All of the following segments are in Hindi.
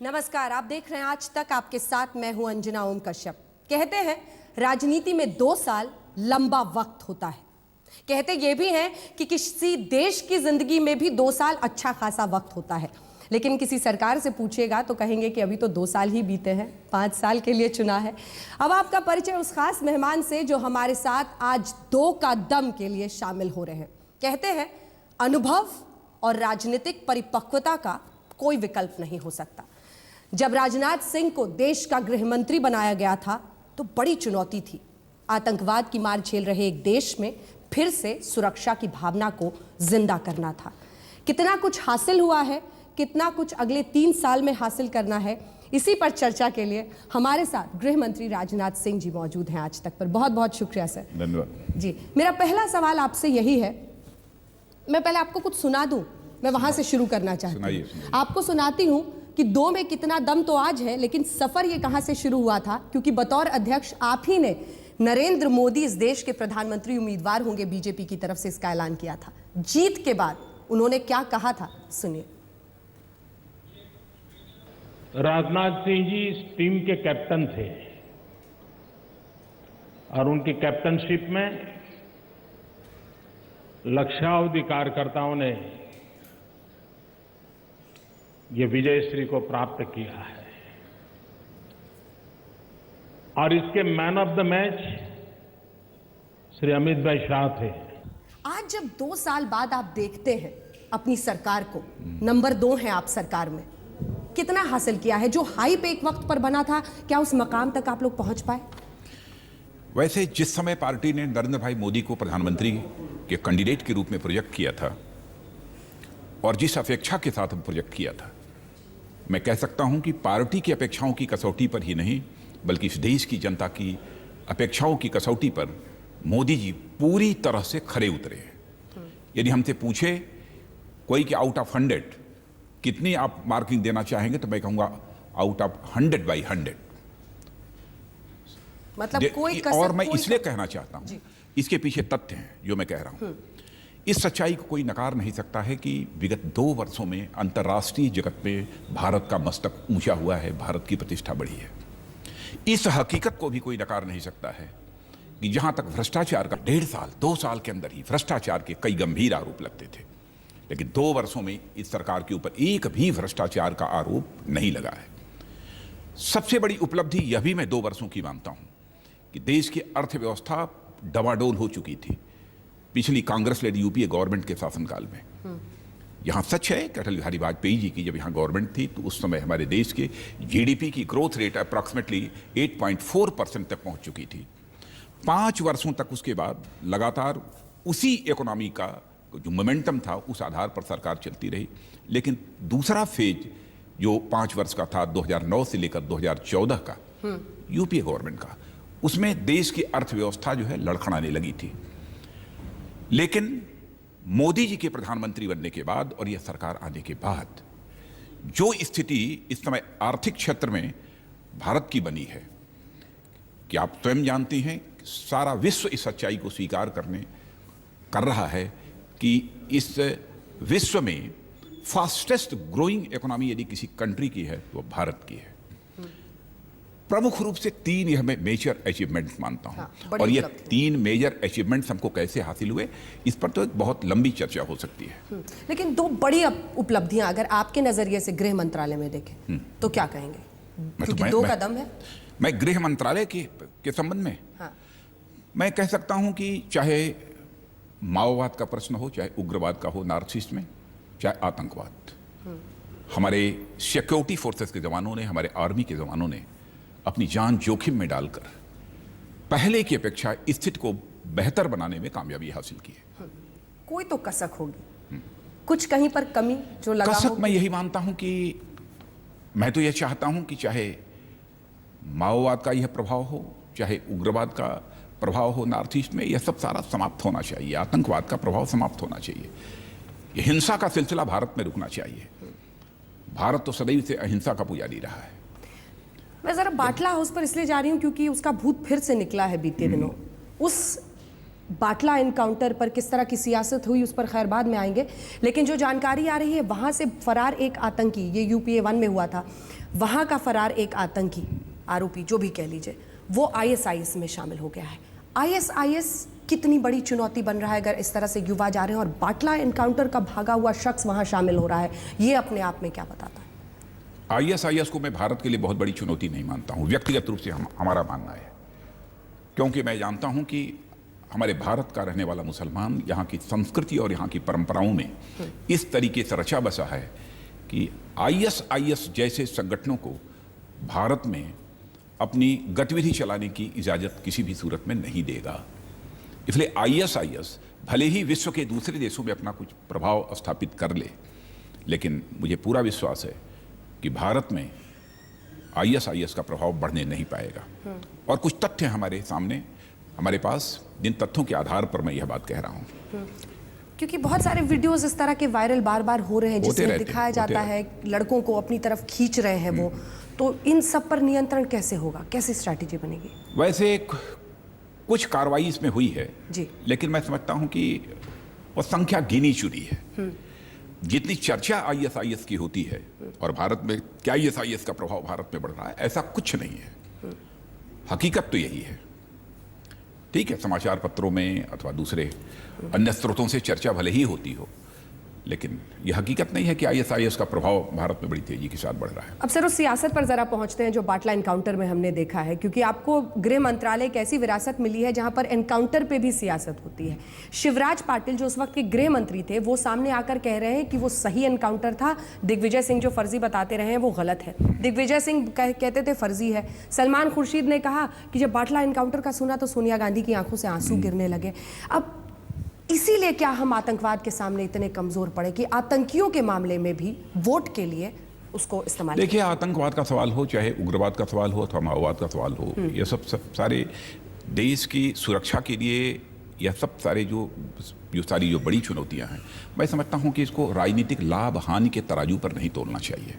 नमस्कार, आप देख रहे हैं आज तक। आपके साथ मैं हूं अंजना ओम कश्यप। कहते हैं राजनीति में 2 साल लंबा वक्त होता है। कहते ये भी हैं कि किसी देश की जिंदगी में भी 2 साल अच्छा खासा वक्त होता है। लेकिन किसी सरकार से पूछेगा तो कहेंगे कि अभी तो 2 साल ही बीते हैं, 5 साल के लिए चुना है। अब आपका परिचय उस खास मेहमान से जो हमारे साथ आज 2 का दम के लिए शामिल हो रहे हैं। कहते हैं अनुभव और राजनीतिक परिपक्वता का कोई विकल्प नहीं हो सकता। जब राजनाथ सिंह को देश का गृह मंत्री बनाया गया था तो बड़ी चुनौती थी। आतंकवाद की मार झेल रहे एक देश में फिर से सुरक्षा की भावना को जिंदा करना था। कितना कुछ हासिल हुआ है, कितना कुछ अगले 3 साल में हासिल करना है, इसी पर चर्चा के लिए हमारे साथ गृह मंत्री राजनाथ सिंह जी मौजूद हैं आज तक पर। बहुत बहुत शुक्रिया सर। धन्यवाद जी। मेरा पहला सवाल आपसे यही है, मैं पहले आपको कुछ सुना दूं, मैं वहां से शुरू करना चाहती हूँ। आपको सुनाती हूँ कि 2 में कितना दम तो आज है, लेकिन सफर ये कहां से शुरू हुआ था, क्योंकि बतौर अध्यक्ष आप ही ने नरेंद्र मोदी इस देश के प्रधानमंत्री उम्मीदवार होंगे बीजेपी की तरफ से इसका ऐलान किया था। जीत के बाद उन्होंने क्या कहा था, सुनिए। राजनाथ सिंह जी इस टीम के कैप्टन थे और उनकी कैप्टनशिप में लक्षावधि कार्यकर्ताओं ने ये विजयश्री को प्राप्त किया है और इसके man of the match Shri Amit भाई शाह थे। आज जब 2 साल बाद आप देखते हैं अपनी सरकार को, नंबर 2 है आप सरकार में, कितना हासिल किया है? जो हाइप एक वक्त पर बना था, क्या उस मकाम तक आप लोग पहुंच पाए? वैसे जिस समय पार्टी ने नरेंद्र भाई मोदी को प्रधानमंत्री के कैंडिडेट के रूप में प्रोजेक्ट किया था और जिस अपेक्षा के साथ प्रोजेक्ट किया था, मैं कह सकता हूं कि पार्टी की अपेक्षाओं की कसौटी पर ही नहीं बल्कि इस देश की जनता की अपेक्षाओं की कसौटी पर मोदी जी पूरी तरह से खरे उतरे हैं। यदि हमसे पूछे कोई कि आउट ऑफ 100 कितनी आप मार्किंग देना चाहेंगे तो मैं कहूंगा आउट ऑफ 100/100। मतलब कोई कसर, और मैं इसलिए कहना चाहता हूं, इसके पीछे तथ्य हैं जो मैं कह रहा हूं। इस सच्चाई को कोई नकार नहीं सकता है कि विगत 2 वर्षों में अंतर्राष्ट्रीय जगत में भारत का मस्तक ऊंचा हुआ है, भारत की प्रतिष्ठा बढ़ी है। इस हकीकत को भी कोई नकार नहीं सकता है कि जहां तक भ्रष्टाचार का 1.5 साल 2 साल के अंदर ही भ्रष्टाचार के कई गंभीर आरोप लगते थे, लेकिन 2 वर्षों में इस सरकार के ऊपर एक भी भ्रष्टाचार का आरोप नहीं लगा है। सबसे बड़ी उपलब्धि यह भी मैं 2 वर्षों की मानता हूं कि देश की अर्थव्यवस्था डवाडोल हो चुकी थी पिछली कांग्रेस लेड यूपीए गवर्नमेंट के शासनकाल में। यहां सच है कि अटल बिहारी वाजपेयी जी की जब यहां गवर्नमेंट थी तो उस समय हमारे देश के जीडीपी की ग्रोथ रेट अप्रॉक्सीमेटली 8.4% तक पहुंच चुकी थी। 5 वर्षों तक उसके बाद लगातार उसी इकोनॉमी का जो मोमेंटम था उस आधार पर सरकार चलती रही। लेकिन दूसरा फेज जो 5 वर्ष का था 2009 से लेकर 2014 का यूपीए गवर्नमेंट का, उसमें देश की अर्थव्यवस्था जो है लड़खड़ाने लगी थी। लेकिन मोदी जी के प्रधानमंत्री बनने के बाद और यह सरकार आने के बाद जो स्थिति इस समय आर्थिक क्षेत्र में भारत की बनी है कि आप स्वयं जानते हैं, सारा विश्व इस सच्चाई को स्वीकार कर रहा है कि इस विश्व में फास्टेस्ट ग्रोइंग इकोनॉमी यदि किसी कंट्री की है तो भारत की है। प्रमुख रूप से 3 यह मैं मेजर अचीवमेंट्स मानता हूं। हाँ, और ये 3 मेजर अचीवमेंट्स हमको कैसे हासिल हुए, इस पर तो एक बहुत लंबी चर्चा हो सकती है। लेकिन 2 बड़ी उपलब्धियां अगर आपके नजरिए से गृह मंत्रालय में देखें तो क्या कहेंगे? क्योंकि 2 का दम है। मैं गृह मंत्रालय के संबंध में मैं कह सकता हूं कि चाहे माओवाद का प्रश्न हो, चाहे उग्रवाद का हो नॉर्थ ईस्ट में, चाहे आतंकवाद, हमारे सिक्योरिटी फोर्सेस के जवानों ने, हमारे आर्मी के जवानों ने अपनी जान जोखिम में डालकर पहले की अपेक्षा स्थिति को बेहतर बनाने में कामयाबी हासिल की है। कोई तो कसक होगी, कुछ कहीं पर कमी जो लगा कसक मैं यही मानता हूं कि मैं तो यह चाहता हूं कि चाहे माओवाद का यह प्रभाव हो, चाहे उग्रवाद का प्रभाव हो नॉर्थ ईस्ट में, यह सब सारा समाप्त होना चाहिए। आतंकवाद का प्रभाव समाप्त होना चाहिए। यह हिंसा का सिलसिला भारत में रुकना चाहिए। भारत तो सदैव से अहिंसा का पुजारी रहा है। मैं जरा बाटला हाउस पर इसलिए जा रही हूं क्योंकि उसका भूत फिर से निकला है बीते दिनों। उस बाटला एनकाउंटर पर किस तरह की सियासत हुई उस पर खैर बाद में आएंगे, लेकिन जो जानकारी आ रही है वहाँ से फरार एक आतंकी, ये यूपीए 1 में हुआ था, वहाँ का फरार एक आतंकी आरोपी जो भी कह लीजिए, वो आईएसआईएस में शामिल हो गया है। आईएसआईएस कितनी बड़ी चुनौती बन रहा है अगर इस तरह से युवा जा रहे हैं और बाटला एनकाउंटर का भागा हुआ शख्स वहाँ शामिल हो रहा है, ये अपने आप में क्या बताता है? आईएसआईएस को मैं भारत के लिए बहुत बड़ी चुनौती नहीं मानता हूँ, व्यक्तिगत रूप से हमारा मानना है, क्योंकि मैं जानता हूँ कि हमारे भारत का रहने वाला मुसलमान यहाँ की संस्कृति और यहाँ की परंपराओं में इस तरीके से रचा बसा है कि आईएसआईएस जैसे संगठनों को भारत में अपनी गतिविधि चलाने की इजाज़त किसी भी सूरत में नहीं देगा। इसलिए आईएसआईएस भले ही विश्व के दूसरे देशों में अपना कुछ प्रभाव स्थापित कर ले, लेकिन मुझे पूरा विश्वास है कि भारत में आईएसआईएस का प्रभाव बढ़ने नहीं पाएगा। और कुछ तथ्य हमारे सामने, हमारे पास, जिन तथ्यों के आधार पर मैं यह बात कह रहा हूं। क्योंकि बहुत सारे वीडियोस इस तरह के वायरल बार बार हो रहे हैं जिसमें दिखाया जाता है लड़कों को अपनी तरफ खींच रहे हैं वो, तो इन सब पर नियंत्रण कैसे होगा, कैसी स्ट्रैटेजी बनेगी? वैसे कुछ कार्रवाई इसमें हुई है जी, लेकिन मैं समझता हूं कि वो संख्या गिनी चुनी है। जितनी चर्चा आईएसआईएस की होती है और भारत में क्या आईएसआईएस का प्रभाव भारत में बढ़ रहा है, ऐसा कुछ नहीं है। हकीकत तो यही है। ठीक है, समाचार पत्रों में अथवा दूसरे अन्य स्रोतों से चर्चा भले ही होती हो, लेकिन यह हकीकत नहीं है कि आईएसआईएस का प्रभाव भारत में बड़ी तेजी के साथ बढ़ रहा है। अब सर उस सियासत पर जरा पहुंचते हैं जो बाटला एनकाउंटर में हमने देखा है, क्योंकि आपको गृह मंत्रालय एक ऐसी विरासत मिली है जहां पर एनकाउंटर पे भी सियासत होती है। शिवराज पाटिल जो उस वक्त के गृह मंत्री थे वो सामने आकर कह रहे हैं कि वो सही एनकाउंटर था, दिग्विजय सिंह जो फर्जी बताते रहे हैं वो गलत है। दिग्विजय सिंह कहते थे फर्जी है। सलमान खुर्शीद ने कहा कि जब बाटला एनकाउंटर का सुना तो सोनिया गांधी की आंखों से आंसू गिरने लगे। अब इसीलिए क्या हम आतंकवाद के सामने इतने कमजोर पड़े कि आतंकियों के मामले में भी वोट के लिए उसको इस्तेमाल? देखिए, आतंकवाद का सवाल हो, चाहे उग्रवाद का सवाल हो अथवा माओवाद का सवाल हो, ये सब सारे देश की सुरक्षा के लिए, यह सब सारे जो सारी जो बड़ी चुनौतियां हैं, मैं समझता हूं कि इसको राजनीतिक लाभ हानि के तराजू पर नहीं तोलना चाहिए,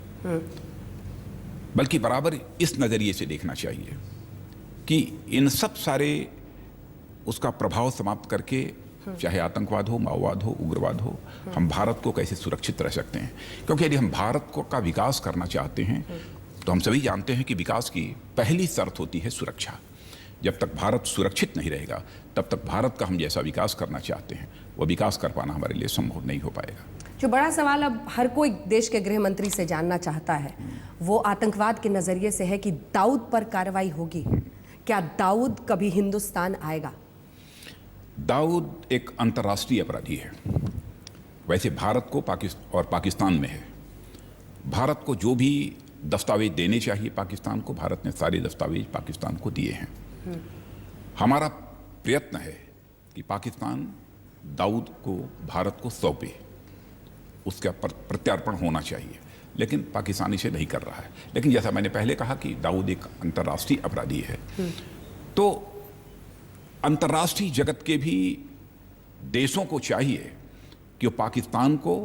बल्कि बराबर इस नजरिए से देखना चाहिए कि इन सब सारे उसका प्रभाव समाप्त करके, चाहे आतंकवाद हो, माओवाद हो, उग्रवाद हो, हम भारत को कैसे सुरक्षित रह सकते हैं। क्योंकि यदि हम भारत को का विकास करना चाहते हैं तो हम सभी जानते हैं कि विकास की पहली शर्त होती है सुरक्षा। जब तक भारत सुरक्षित नहीं रहेगा तब तक भारत का हम जैसा विकास करना चाहते हैं वो विकास कर पाना हमारे लिए संभव नहीं हो पाएगा। जो बड़ा सवाल अब हर कोई देश के गृह मंत्री से जानना चाहता है वो आतंकवाद के नजरिए से है कि दाऊद पर कार्रवाई होगी। क्या दाऊद कभी हिंदुस्तान आएगा? दाऊद एक अंतर्राष्ट्रीय अपराधी है। वैसे भारत को पाकिस्तान में है। भारत को जो भी दस्तावेज देने चाहिए पाकिस्तान को, भारत ने सारे दस्तावेज पाकिस्तान को दिए हैं। हमारा प्रयत्न है कि पाकिस्तान दाऊद को भारत को सौंपे, उसका प्रत्यार्पण होना चाहिए, लेकिन पाकिस्तान इसे नहीं कर रहा है। लेकिन जैसा मैंने पहले कहा कि दाऊद एक अंतर्राष्ट्रीय अपराधी है, तो अंतर्राष्ट्रीय जगत के भी देशों को चाहिए कि वो पाकिस्तान को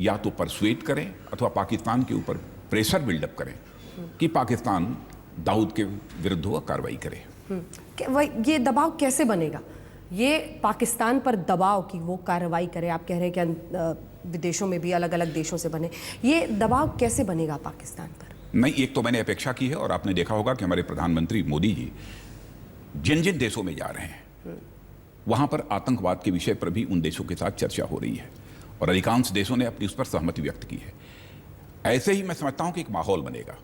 या तो परसुएट करें अथवा पाकिस्तान के ऊपर प्रेशर बिल्डअप करें कि पाकिस्तान दाऊद के विरुद्ध वह कार्रवाई करे। ये दबाव कैसे बनेगा? ये पाकिस्तान पर दबाव कि वो कार्रवाई करे, आप कह रहे हैं कि विदेशों में भी अलग अलग देशों से बने, ये दबाव कैसे बनेगा पाकिस्तान पर? नहीं, एक तो मैंने अपेक्षा की है और आपने देखा होगा कि हमारे प्रधानमंत्री मोदी जी जिन जिन देशों में जा रहे हैं वहां पर आतंकवाद के विषय पर भी उन देशों के साथ चर्चा हो रही है और अधिकांश देशों ने अपनी उस पर सहमति व्यक्त की है। ऐसे ही मैं समझता हूं कि एक माहौल बनेगा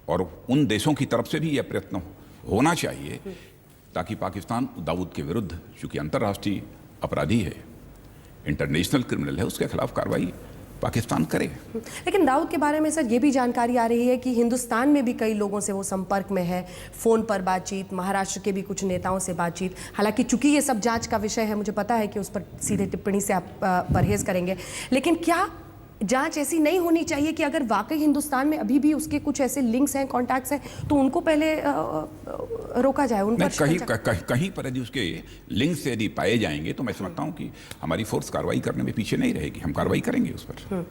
और उन देशों की तरफ से भी यह प्रयत्न होना चाहिए ताकि पाकिस्तान दाऊद के विरुद्ध, चूंकि अंतर्राष्ट्रीय अपराधी है, इंटरनेशनल क्रिमिनल है, उसके खिलाफ कार्रवाई पाकिस्तान करे। लेकिन दाऊद के बारे में सर ये भी जानकारी आ रही है कि हिंदुस्तान में भी कई लोगों से वो संपर्क में है, फोन पर बातचीत, महाराष्ट्र के भी कुछ नेताओं से बातचीत। हालांकि चूंकि ये सब जांच का विषय है, मुझे पता है कि उस पर सीधे टिप्पणी से आप परहेज करेंगे, लेकिन क्या जांच ऐसी नहीं होनी चाहिए कि अगर वाकई हिंदुस्तान में अभी भी उसके कुछ ऐसे लिंक्स हैं, कॉन्टैक्ट्स हैं, तो उनको पहले रोका जाए? उन पर कहीं पर यदि उसके लिंक्स यदि पाए जाएंगे तो मैं समझता हूं कि हमारी फोर्स कार्रवाई करने में पीछे नहीं रहेगी, हम कार्रवाई करेंगे उस पर।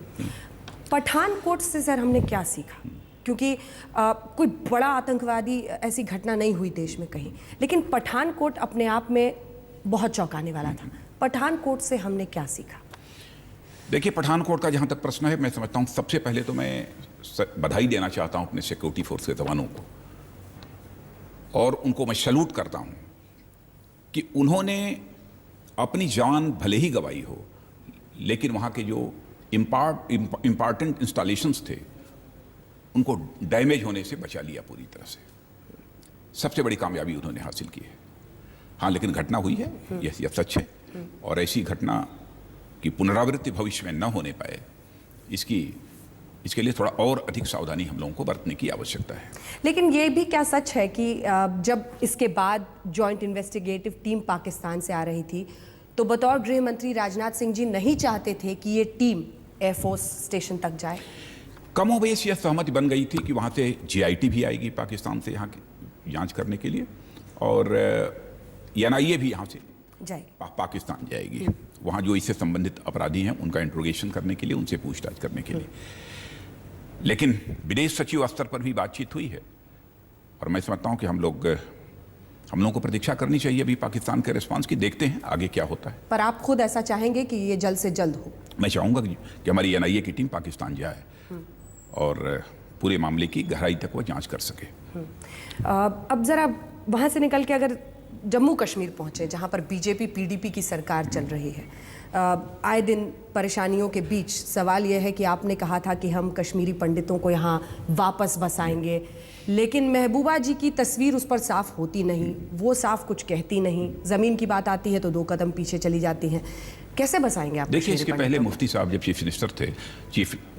पठानकोट से सर हमने क्या सीखा? क्योंकि कोई बड़ा आतंकवादी ऐसी घटना नहीं हुई देश में कहीं, लेकिन पठानकोट अपने आप में बहुत चौंकाने वाला था। पठानकोट से हमने क्या सीखा? देखिए, पठानकोट का जहाँ तक प्रश्न है, मैं समझता हूँ सबसे पहले तो मैं बधाई देना चाहता हूँ अपने सिक्योरिटी फोर्स के जवानों को, और उनको मैं सैल्यूट करता हूँ कि उन्होंने अपनी जान भले ही गंवाई हो, लेकिन वहाँ के जो इम्पॉर्टेंट इंस्टॉलेशंस थे उनको डैमेज होने से बचा लिया पूरी तरह से। सबसे बड़ी कामयाबी उन्होंने हासिल की है। हाँ, लेकिन घटना हुई है, यह सच है, और ऐसी घटना की पुनरावृत्ति भविष्य में न होने पाए, इसके लिए थोड़ा और अधिक सावधानी हम लोगों को बरतने की आवश्यकता है। लेकिन ये भी क्या सच है कि जब इसके बाद जॉइंट इन्वेस्टिगेटिव टीम पाकिस्तान से आ रही थी, तो बतौर गृह मंत्री राजनाथ सिंह जी नहीं चाहते थे कि ये टीम एयरफोर्स स्टेशन तक जाए? कमोबेश यह सहमति बन गई थी कि वहाँ से GIT भी आएगी पाकिस्तान से यहाँ की जांच करने के लिए, और NIA भी यहाँ से पाकिस्तान जाएगी, वहाँ जो इससे संबंधित अपराधी हैं उनका इंट्रोगेशन करने के लिए, उनसे पूछताछ करने के लिए। लेकिन विदेश सचिव स्तर पर भी बातचीत हुई है, और मैं समझता हूँ कि हम लोगों को प्रतीक्षा करनी चाहिए अभी पाकिस्तान के रिस्पांस की। देखते हैं आगे क्या होता है। पर आप खुद ऐसा चाहेंगे कि ये जल्द से जल्द हो? मैं चाहूँगा कि हमारी NIA की टीम पाकिस्तान जाए और पूरे मामले की गहराई तक वो जांच कर सके। अब जरा वहाँ से निकल के अगर जम्मू कश्मीर पहुँचे, जहाँ पर BJP PDP की सरकार चल रही है, आए दिन परेशानियों के बीच सवाल यह है कि आपने कहा था कि हम कश्मीरी पंडितों को यहाँ वापस बसाएंगे, लेकिन महबूबा जी की तस्वीर उस पर साफ होती नहीं, वो साफ कुछ कहती नहीं, ज़मीन की बात आती है तो 2 कदम पीछे चली जाती हैं। कैसे बसाएंगे आप? देखिए, इसके पहले मुफ्ती साहब जब चीफ मिनिस्टर थे,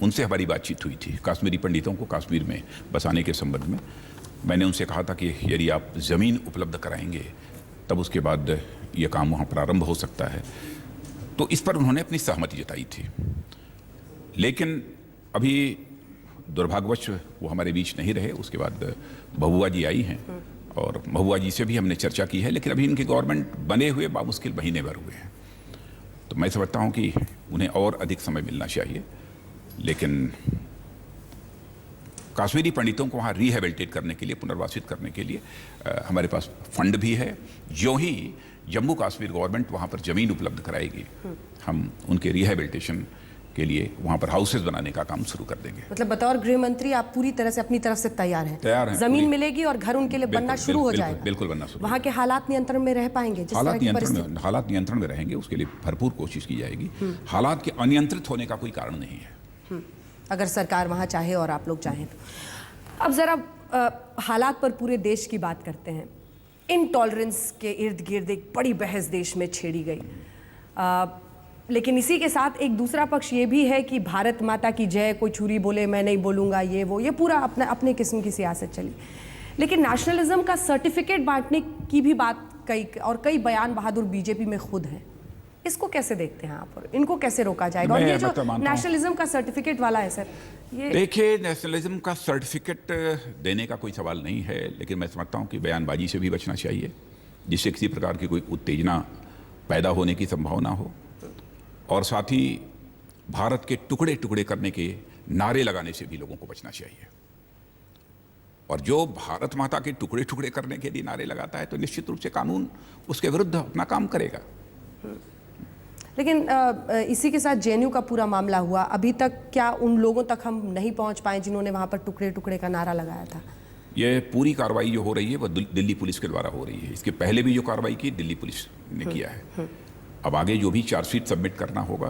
उनसे हमारी बातचीत हुई थी कश्मीरी पंडितों को कश्मीर में बसाने के संबंध में। मैंने उनसे कहा था कि यदि आप ज़मीन उपलब्ध कराएंगे तब उसके बाद ये काम वहाँ प्रारंभ हो सकता है, तो इस पर उन्होंने अपनी सहमति जताई थी। लेकिन अभी दुर्भाग्यवश वो हमारे बीच नहीं रहे। उसके बाद महबूबा जी आई हैं, और महबूबा जी से भी हमने चर्चा की है, लेकिन अभी इनकी गवर्नमेंट बने हुए बामुश्किल महीने भर हुए हैं, तो मैं समझता हूँ कि उन्हें और अधिक समय मिलना चाहिए। लेकिन कश्मीरी पंडितों को वहाँ रिहेबिलिटेट करने के लिए, पुनर्वासित करने के लिए हमारे पास फंड भी है। जो ही जम्मू कश्मीर गवर्नमेंट वहाँ पर ज़मीन उपलब्ध कराएगी, हम उनके रिहेबिलिटेशन के लिए वहाँ पर हाउसेज बनाने का काम शुरू कर देंगे। मतलब बतौर गृह मंत्री आप पूरी तरह से अपनी तरफ से तैयार हैं? तैयार हैं। ज़मीन मिलेगी और घर उनके लिए बनना शुरू हो जाएगा? बिल्कुल बनना शुरू। वहाँ के हालात नियंत्रण में रह पाएंगे? हालात नियंत्रण में रहेंगे, उसके लिए भरपूर कोशिश की जाएगी। हालात के अनियंत्रित होने का कोई कारण नहीं है, अगर सरकार वहाँ चाहे और आप लोग चाहें तो। अब ज़रा हालात पर पूरे देश की बात करते हैं। इनटॉलरेंस के इर्द गिर्द एक बड़ी बहस देश में छेड़ी गई, लेकिन इसी के साथ एक दूसरा पक्ष ये भी है कि भारत माता की जय, कोई छुरी बोले मैं नहीं बोलूँगा, ये पूरा अपने किस्म की सियासत चली। लेकिन नेशनलिज्म का सर्टिफिकेट बांटने की भी बात कई बयान बहादुर BJP में खुद हैं। इसको कैसे देखते हैं आप, और इनको कैसे रोका जाएगा? और ये जो नेशनलिज्म का सर्टिफिकेट वाला है सर, ये देखिए, नेशनलिज्म का सर्टिफिकेट देने का कोई सवाल नहीं है, लेकिन मैं समझता हूँ कि बयानबाजी से भी बचना चाहिए, जिससे किसी प्रकार की कोई उत्तेजना पैदा होने की संभावना हो, और साथ ही भारत के टुकड़े टुकड़े करने के नारे लगाने से भी लोगों को बचना चाहिए। और जो भारत माता के टुकड़े टुकड़े करने के लिए नारे लगाता है, तो निश्चित रूप से कानून उसके विरुद्ध अपना काम करेगा। लेकिन इसी के साथ JNU का पूरा मामला हुआ, अभी तक क्या उन लोगों तक हम नहीं पहुंच पाए जिन्होंने वहां पर टुकड़े टुकड़े का नारा लगाया था? ये पूरी कार्रवाई जो हो रही है वो दिल्ली पुलिस के द्वारा हो रही है। इसके पहले भी जो कार्रवाई की दिल्ली पुलिस ने किया है। अब आगे जो भी चार्जशीट सबमिट करना होगा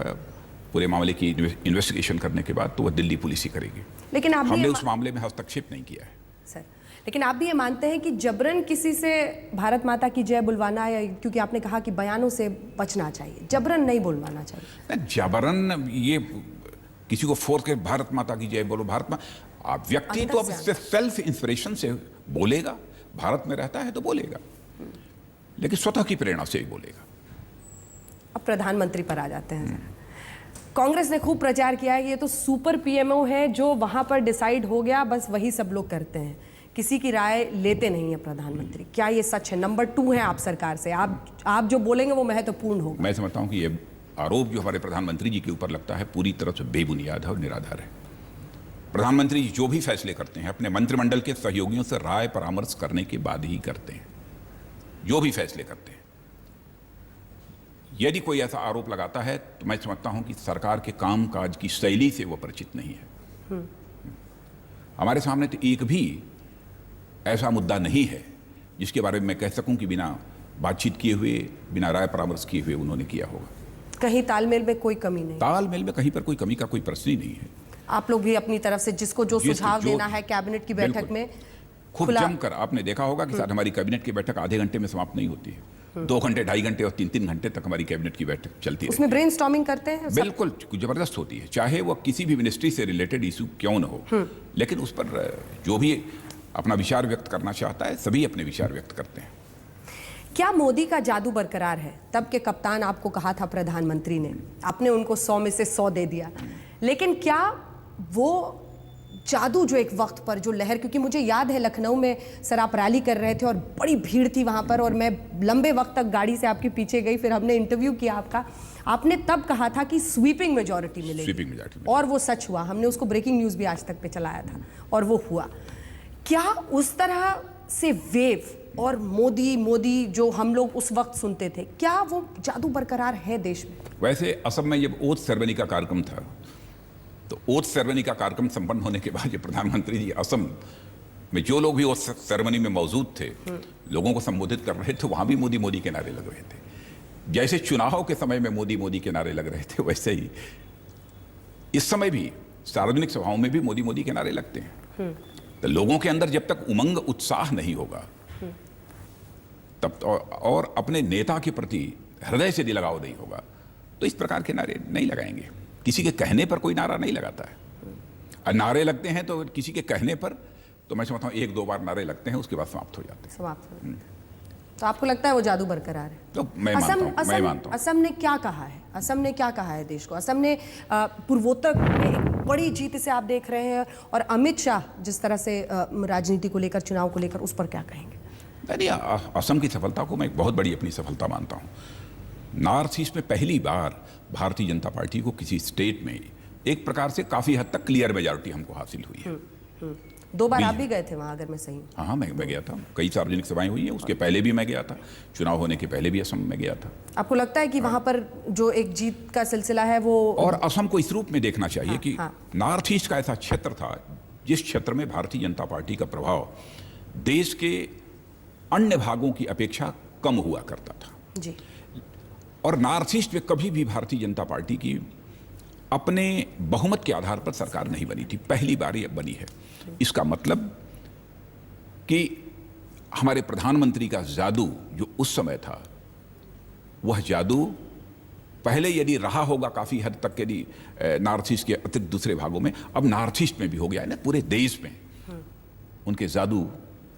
पूरे मामले की इन्वेस्टिगेशन करने के बाद, तो वह दिल्ली पुलिस ही करेगी। लेकिन हमने उस मामले में हस्तक्षेप नहीं किया है सर। लेकिन आप भी ये मानते हैं कि जबरन किसी से भारत माता की जय बुलवाना, या क्योंकि आपने कहा कि बयानों से बचना चाहिए, जबरन नहीं बुलवाना चाहिए? जबरन ये किसी को फोर्स के भारत माता की जय बोलो, व्यक्ति तो अब सेल्फ इंस्पिरेशन से बोलेगा, भारत में रहता है तो बोलेगा, लेकिन स्वतः की प्रेरणा से ही बोलेगा। अब प्रधानमंत्री पर आ जाते हैं। कांग्रेस ने खूब प्रचार किया है, ये तो सुपर PMO है, जो वहां पर डिसाइड हो गया बस वही सब लोग करते हैं, किसी की राय लेते नहीं है प्रधानमंत्री। क्या ये सच है? नंबर 2 है आप सरकार से, आप जो बोलेंगे वो महत्वपूर्ण होगा। मैं समझता हूं कि ये आरोप जो हमारे प्रधानमंत्री जी के ऊपर लगता है पूरी तरह से बेबुनियाद है और निराधार है। प्रधानमंत्री जी जो भी फैसले करते हैं अपने मंत्रिमंडल के सहयोगियों से राय परामर्श करने के बाद ही करते हैं, जो भी फैसले करते हैं। यदि कोई ऐसा आरोप लगाता है तो मैं समझता हूं कि सरकार के कामकाज की शैली से वो परिचित नहीं है। हमारे सामने तो एक भी ऐसा मुद्दा नहीं है जिसके बारे में मैं कह सकूं कि बिना बातचीत किए हुए, बिना राय परामर्श किए हुए उन्होंने किया होगा। कहीं तालमेल में कोई कमी नहीं? तालमेल में कहीं पर कोई कमी का कोई प्रश्न ही नहीं है। आप लोग भी अपनी तरफ से जिसको जो सुझाव देना है कैबिनेट की बैठक में खूब जमकर, आपने देखा होगा कि हमारी कैबिनेट की बैठक आधे घंटे में समाप्त नहीं होती है। 2 घंटे, 2.5 घंटे और 3-3 घंटे तक हमारी कैबिनेट की बैठक चलती है। उसमें ब्रेनस्टॉर्मिंग करते हैं? बिल्कुल जबरदस्त होती है, चाहे वो किसी भी मिनिस्ट्री से रिलेटेड इशू क्यों न हो, लेकिन उस पर जो भी अपना विचार व्यक्त करना चाहता है सभी अपने विचार व्यक्त करते हैं। क्या मोदी का जादू बरकरार है? तब के कप्तान आपको कहा था प्रधानमंत्री ने, आपने उनको 100 में से 100 दे दिया, लेकिन क्या वो जादू जो एक वक्त पर जो लहर, क्योंकि मुझे याद है लखनऊ में सर आप रैली कर रहे थे और बड़ी भीड़ थी वहां पर और मैं लंबे वक्त तक गाड़ी से आपके पीछे गई, फिर हमने इंटरव्यू किया आपका, आपने तब कहा था कि स्वीपिंग मेजॉरिटी मिलेगी और वो सच हुआ। हमने उसको ब्रेकिंग न्यूज भी आज तक पे चलाया था और वो हुआ। क्या उस तरह से वेव और मोदी मोदी जो हम लोग उस वक्त सुनते थे, क्या वो जादू बरकरार है देश में? वैसे असम में जब ओथ सेरेमनी का कार्यक्रम था तो ओथ सेरेमनी का कार्यक्रम संपन्न होने के बाद जब प्रधानमंत्री जी असम में जो लोग भी ओथ सेरेमनी में मौजूद थे लोगों को संबोधित कर रहे थे, वहां भी मोदी मोदी के नारे लग रहे थे। जैसे चुनाव के समय में मोदी मोदी के नारे लग रहे थे, वैसे ही इस समय भी सार्वजनिक सभाओं में भी मोदी मोदी के नारे लगते हैं। तो लोगों के अंदर जब तक उमंग उत्साह नहीं होगा तब और अपने नेता के प्रति हृदय से दिल लगाव नहीं होगा तो इस प्रकार के नारे नहीं लगाएंगे। किसी के कहने पर कोई नारा नहीं लगाता है, और नारे लगते हैं तो किसी के कहने पर तो मैं समझता हूँ 1-2 बार नारे लगते हैं, उसके बाद समाप्त हो जाते हैं। तो आपको लगता है वो जादू बरकरार है? तो मैं मानता हूँ। असम ने क्या कहा है? असम ने क्या कहा है देश को? असम ने पूर्वोत्तर में एक बड़ी जीत से आप देख रहे हैं और अमित शाह जिस तरह से राजनीति को लेकर, चुनाव को लेकर, उस पर क्या कहेंगे? नहीं, असम की सफलता को मैं एक बहुत बड़ी अपनी सफलता मानता हूँ। नॉर्थ ईस्ट में पहली बार भारतीय जनता पार्टी को किसी स्टेट में एक प्रकार से काफी हद तक क्लियर मेजॉरिटी हमको हासिल हुई है। 2 बार आप भी गए थे वहां, अगर मैं सही हूं? हाँ, मैं गया था। कई सार्वजनिक सभाएं हुई हैं, उसके पहले भी मैं गया था, चुनाव होने के पहले भी असम में गया था। आपको लगता है कि वहां पर जो एक जीत का सिलसिला है वो, और असम को इस रूप में देखना चाहिए कि नॉर्थ ईस्ट का ऐसा क्षेत्र था जिस क्षेत्र में भारतीय जनता पार्टी का प्रभाव देश के अन्य भागों की अपेक्षा कम हुआ करता था जी। और नॉर्थ ईस्ट में कभी भी भारतीय जनता पार्टी की अपने बहुमत के आधार पर सरकार नहीं बनी थी, पहली बार ये बनी है। इसका मतलब कि हमारे प्रधानमंत्री का जादू जो उस समय था, वह जादू पहले यदि रहा होगा काफी हद तक, यदि नॉर्थ ईस्ट के अतिरिक्त दूसरे भागों में, अब नॉर्थ ईस्ट में भी हो गया है ना, पूरे देश में उनके जादू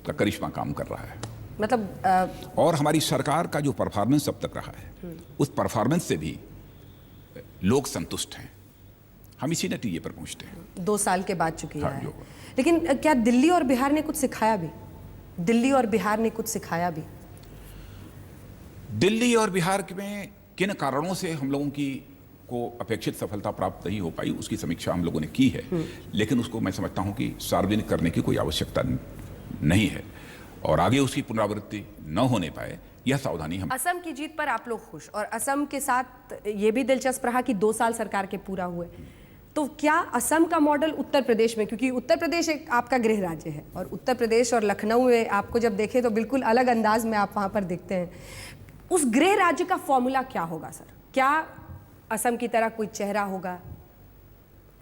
का करिश्मा काम कर रहा है। मतलब और हमारी सरकार का जो परफॉर्मेंस अब तक रहा है उस परफॉर्मेंस से भी लोग संतुष्ट हैं। हम इसी नतीजे पर पहुंचते हैं। 2 साल के बाद चुकी हाँ, है। लेकिन क्या दिल्ली और बिहार ने कुछ सिखाया भी? दिल्ली और बिहार ने कुछ सिखाया भी? दिल्ली और बिहार में किन कारणों से हम लोगों की को अपेक्षित सफलता प्राप्त नहीं हो पाई उसकी समीक्षा हम लोगों ने की है, लेकिन उसको मैं समझता हूं कि सार्वजनिक करने की कोई आवश्यकता नहीं है और आगे उसकी पुनरावृत्ति न होने पाए यह सावधानी हम। असम की जीत पर आप लोग खुश, और असम के साथ ये भी दिलचस्प रहा कि 2 साल सरकार के पूरा हुए, तो क्या असम का मॉडल उत्तर प्रदेश में, क्योंकि उत्तर प्रदेश एक आपका गृह राज्य है और उत्तर प्रदेश और लखनऊ में आपको जब देखें तो बिल्कुल अलग अंदाज में आप वहां पर दिखते हैं, उस गृह राज्य का फॉर्मूला क्या होगा सर? क्या असम की तरह कोई चेहरा होगा?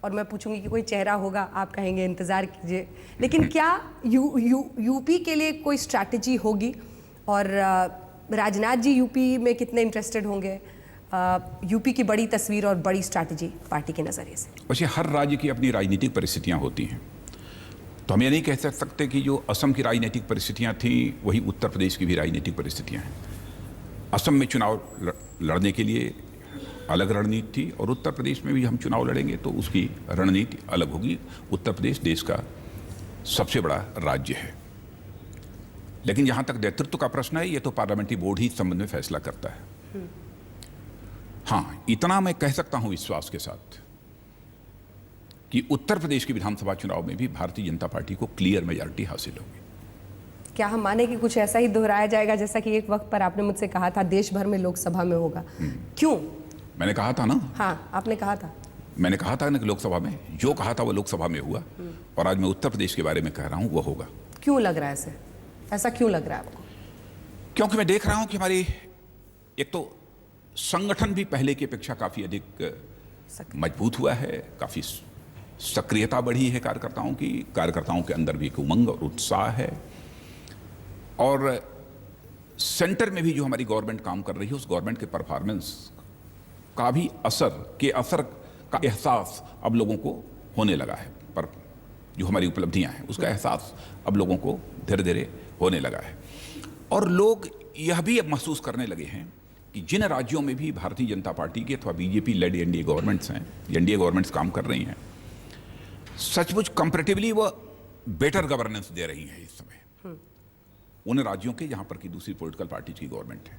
और मैं पूछूंगी कि कोई चेहरा होगा, आप कहेंगे इंतजार कीजिए, लेकिन क्या यूपी के लिए कोई स्ट्रैटेजी होगी? और राजनाथ जी यूपी में कितने इंटरेस्टेड होंगे? यूपी की बड़ी तस्वीर और बड़ी स्ट्रैटेजी पार्टी के नजरिए से। वैसे हर राज्य की अपनी राजनीतिक परिस्थितियां होती हैं, तो हम ये नहीं कह सकते कि जो असम की राजनीतिक परिस्थितियां थी वही उत्तर प्रदेश की भी राजनीतिक परिस्थितियां हैं। असम में चुनाव लड़ने के लिए अलग रणनीति थी और उत्तर प्रदेश में भी हम चुनाव लड़ेंगे तो उसकी रणनीति अलग होगी। उत्तर प्रदेश देश का सबसे बड़ा राज्य है, लेकिन जहां तक नेतृत्व का प्रश्न है, ये तो पार्लियामेंट्री बोर्ड ही इस संबंध में फैसला करता है। हाँ, इतना मैं कह सकता हूं विश्वास के साथ कि उत्तर प्रदेश के विधानसभा चुनाव में भी भारतीय जनता पार्टी को क्लियर मेजॉरिटी हासिल होगी। क्या हम माने कि कुछ ऐसा ही दोहराया जाएगा जैसा कि एक वक्त पर आपने मुझसे कहा था देश भर में लोकसभा में होगा? क्यों? मैंने कहा था ना, हाँ आपने कहा था। मैंने कहा था ना कि लोकसभा में जो कहा था वो लोकसभा में हुआ, और आज मैं उत्तर प्रदेश के बारे में कह रहा हूं वो होगा। क्यों लग रहा है ऐसे? ऐसा क्यों लग रहा है आपको? क्योंकि मैं देख रहा हूं कि हमारी एक तो संगठन भी पहले की अपेक्षा काफी अधिक मजबूत हुआ है, काफी सक्रियता बढ़ी है कार्यकर्ताओं की, कार्यकर्ताओं के अंदर भी एक उमंग और उत्साह है, और सेंटर में भी जो हमारी गवर्नमेंट काम कर रही है उस गवर्नमेंट के परफॉर्मेंस का भी असर का एहसास अब लोगों को होने लगा है। पर जो हमारी उपलब्धियां हैं उसका एहसास अब लोगों को धीरे धीरे होने लगा है, और लोग यह भी अब महसूस करने लगे हैं कि जिन राज्यों में भी भारतीय जनता पार्टी की अथवा बीजेपी लेड एनडीए गवर्नमेंट्स हैं, एनडीए गवर्नमेंट्स काम कर रही हैं, सचमुच कंपैरेटिवली वो बेटर गवर्नेंस दे रही है इस समय उन राज्यों के जहां पर की दूसरी पॉलिटिकल पार्टी की गवर्नमेंट है।